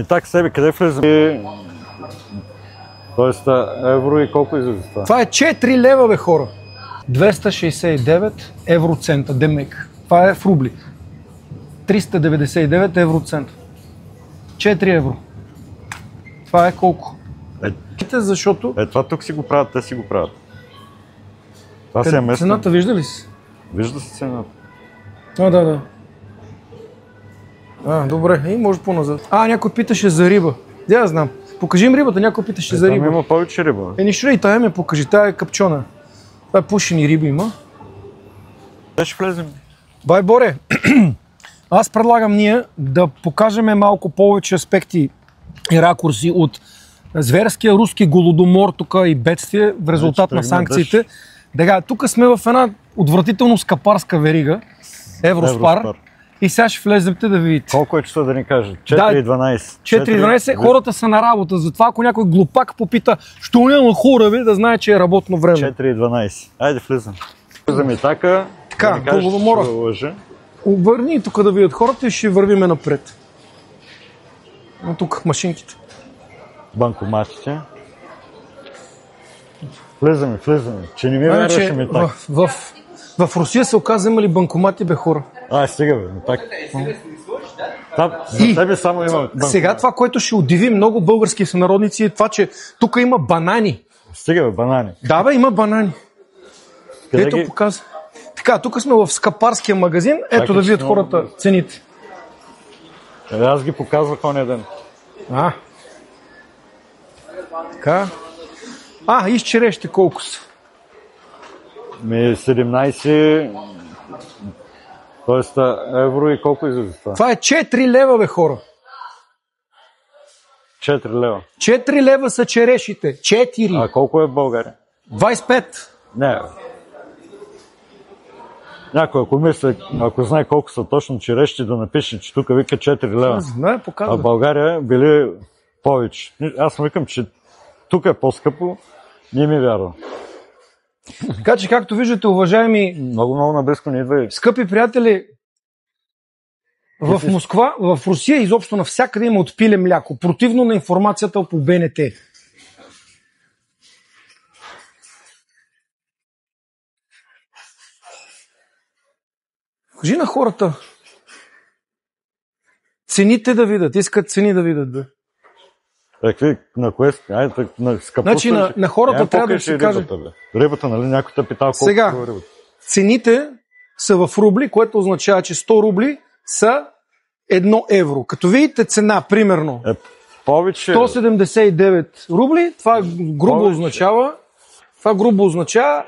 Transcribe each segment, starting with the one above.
Так себе, къде влизам? Тоест евро и колко излиза това? Това е 4 лева, бе, хора. 269 евроцента, демек. Това е в рубли. 399 евроцента. 4 евро. Това е колко? Защото... Това тук си го правят, те си го правят. Това си е местно. Цената вижда ли си? Вижда се цената. Да. Добре, и може по-назад. Някой питаше за риба. Я знам. Покажи им рибата, някой питаше за риба. Там има повече риба. Нищо и тая ме покажи, тая е капчона. Това е пушени риби има. Те ще влезем. Бай, Боре, аз предлагам ние да покажем малко повече аспекти и ракурси от зверския руски голодомор тук и бедствие в резултат на санкциите. Тук сме в една отвратително скъпарска верига, Евроспар. И сега ще влезете да видите. Колко е часа да ни кажа? 4:12. 4:12. Хората са на работа, затова ако някой глупак попита, що няма хора, бе, да знае, че е работно време. 4:12. Айде влизам. Влизам и така да голодомора. Обърни тук да видят хората и ще вървиме напред. Тук машинките. Банкоматите. Влизаме. Че не ми вярваше ми така. В Русия се оказа, има ли банкомати, бе, хора? Стига, бе, так. За тебе само има банкомат. Сега това, което ще удиви много български сънародници е това, че тук има банани. Стига, бе, банани. Да, бе, има банани. Ето показва. Така, тук сме в скъпарския магазин. Ето да видят хората цените. Аз ги показвах ония ден. Така. И с черешите колко са? 17, т.е. евро и колко излиза това? Това е 4 лева, бе, хора. 4 лева. 4 лева са черешите. 4. А колко е в България? 25. Не. Някой, ако знае колко са точно черешите, да напише, че тук вика 4 лева. Знае, показва. А в България били повече. Аз му викам, че тук е по-скъпо, не ми вярва. Така че, както виждате, уважаеми много наблизко не идва. Скъпи приятели, в Москва, в Русия изобщо навсякъде има отпиле мляко, противно на информацията по БНТ. Кажи на хората цените да видят, искат цени да видят. Да. На кое? На скъпостта. Значи на хората трябва да се каже. Рибата, нали? Някой те питал колко сега, е рибата. Цените са в рубли, което означава, че 100 рубли са 1 евро. Като видите цена, примерно, повече 179 рубли, това грубо означава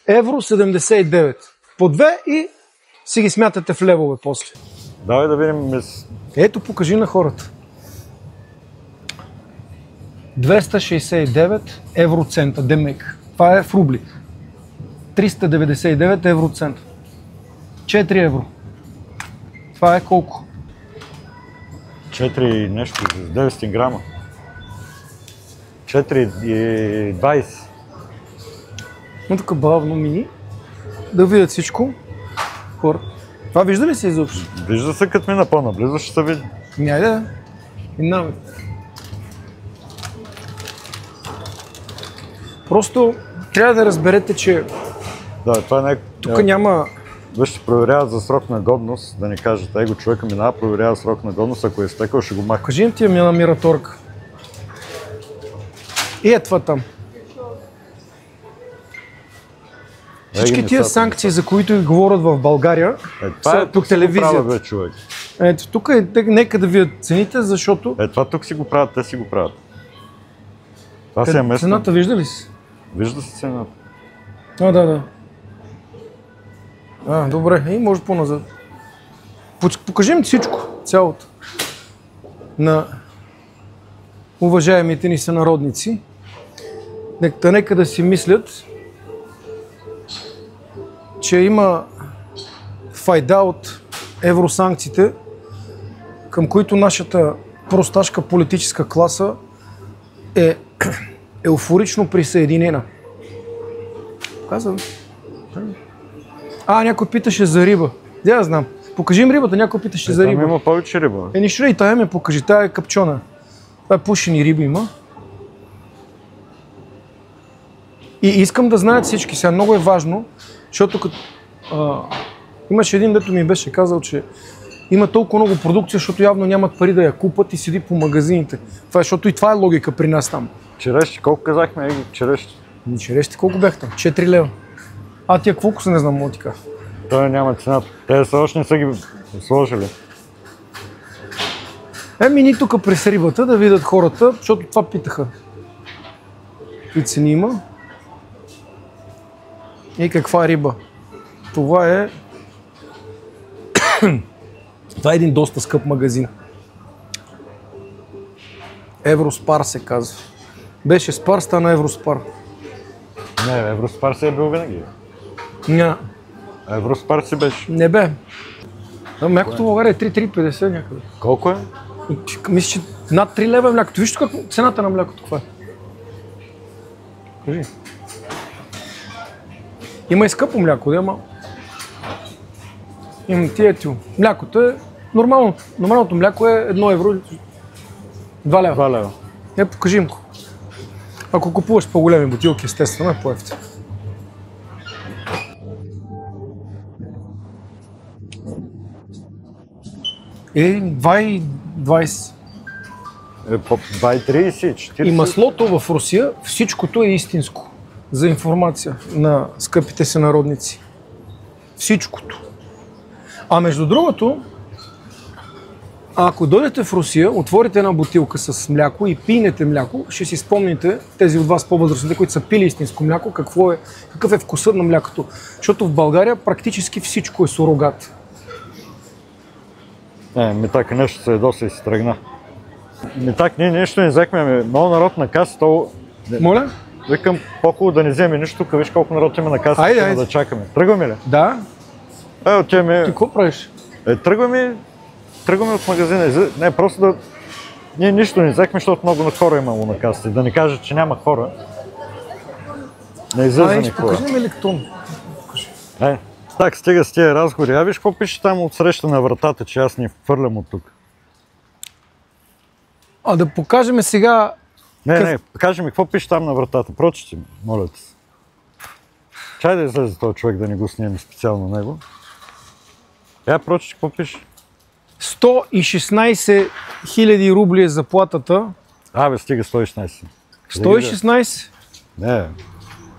евро 79. По 2 и си ги смятате в левове после. Давай да видим. Ето, покажи на хората. 269 евроцента, демек. Това е в рубли. 399 евроцента. 4 евро. Това е колко? 4 нещо, 900 грама. 4,20. Но тук бавно мини. Да видят всичко. Хора. Това вижда ли се изобщо? Вижда се, като мина по-наблизо, ще се види. Да. Минаваме. Просто трябва да разберете, че това тук няма... Ще проверяват за срок на годност, да ни кажат, човека минава, проверява срок на годност, ако е изтекал, ще го маха. Кажи им тия на Мираторг. И това там. Всички тия санкции, за които говорят в България, са тук телевизията. Ето, тук нека да видят цените, защото... Това тук си го правят, те си го правят. Това си е местно. Цената вижда ли си? Вижда се цената. Да. Добре, и може по-назад. Покажи ми всичко, цялото. На уважаемите ни сънародници. Нека да си мислят, че има файда от евросанкциите, към които нашата просташка политическа класа е еуфорично присъединена. Казвам. Някой питаше за риба. Я знам. Покажи им рибата, някой питаше за Там риба. има повече риба. Нищо и тая ме покажи, тая е капчона. Това е пушени риби има. И искам да знаят всички, сега много е важно, защото като... имаше един, дето ми беше казал, че има толкова много продукция, защото явно нямат пари да я купат и седи по магазините. Това е, защото и това е логика при нас там. Черещи, колко казахме? Черещи. Черещи колко бях там? 4 лева. А тия колко са, не знам, мога ти кажа. Той няма цената. Те са още не са ги сложили. Ни тук през рибата да видят хората, защото това питаха. И цени има. И каква риба? Това е... Това е един доста скъп магазин. Евроспар се казва. Беше Спар, стана Евроспар. Не, Евроспар си е бил винаги. Ня. Евроспар си беше. Не бе. Млякото в България е 3,50 някъде. Колко е? Мисля, че над 3 лева е млякото. Виж тук цената на млякото каква е. Кажи. Има и скъпо мляко, да, ама... Имам тието. Млякото е нормално. Нормалното мляко е 1 евро. 2 лева. 2 лева. Покажи им го. Ако купуваш по-големи бутилки, естествено е по-евтино. И 2,20. 2,30, 40. И маслото в Русия, всичкото е истинско. За информация на скъпите сънародници. Всичкото. А между другото, ако дойдете в Русия, отворите една бутилка с мляко и пинете мляко, ще си спомните, тези от вас по-възрастните, които са пили истинско мляко, какъв е вкусът на млякото. Защото в България практически всичко е сурогат. Така нещо се ядоса и се тръгна. Так, ние нещо не взехме, много народ на каса, то... Моля? Викам, по-хубаво да не вземе нищо, тук виж колко народ има на каса, Айде. да чакаме. Тръгваме ли? Да. Отиваме... Ти какво правиш? Тръгваме от магазина. Не, просто да... Ние нищо не взехме, защото много хора имало на касата. Да не кажат, че няма хора. Не излиза никога. Покажи ми електрон. Так, стига с тия разговори. Виж какво пише там от среща на вратата, че аз ни фърлям от тук. Да покажем сега... Не, кажи ми, какво пише там на вратата? Прочети ми, моля те се. Чай да излезе този човек, да не го снимем специално него. Прочети, какво пише? 116 000 рубли е заплатата. Стига 116. 116? Не.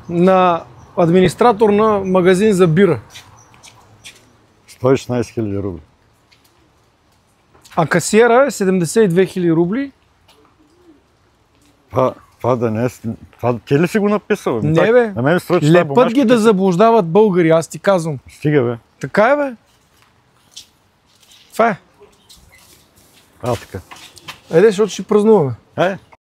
На администратор на магазин за бира. 116 000 рубли. А касиера е 72 000 рубли. Това да не е... Ти ли си го написал? Не, бе. Лепът ги да заблуждават българи, аз ти казвам. Стига, бе. Така е, бе. Това е. Така. Защото ще празнуваме.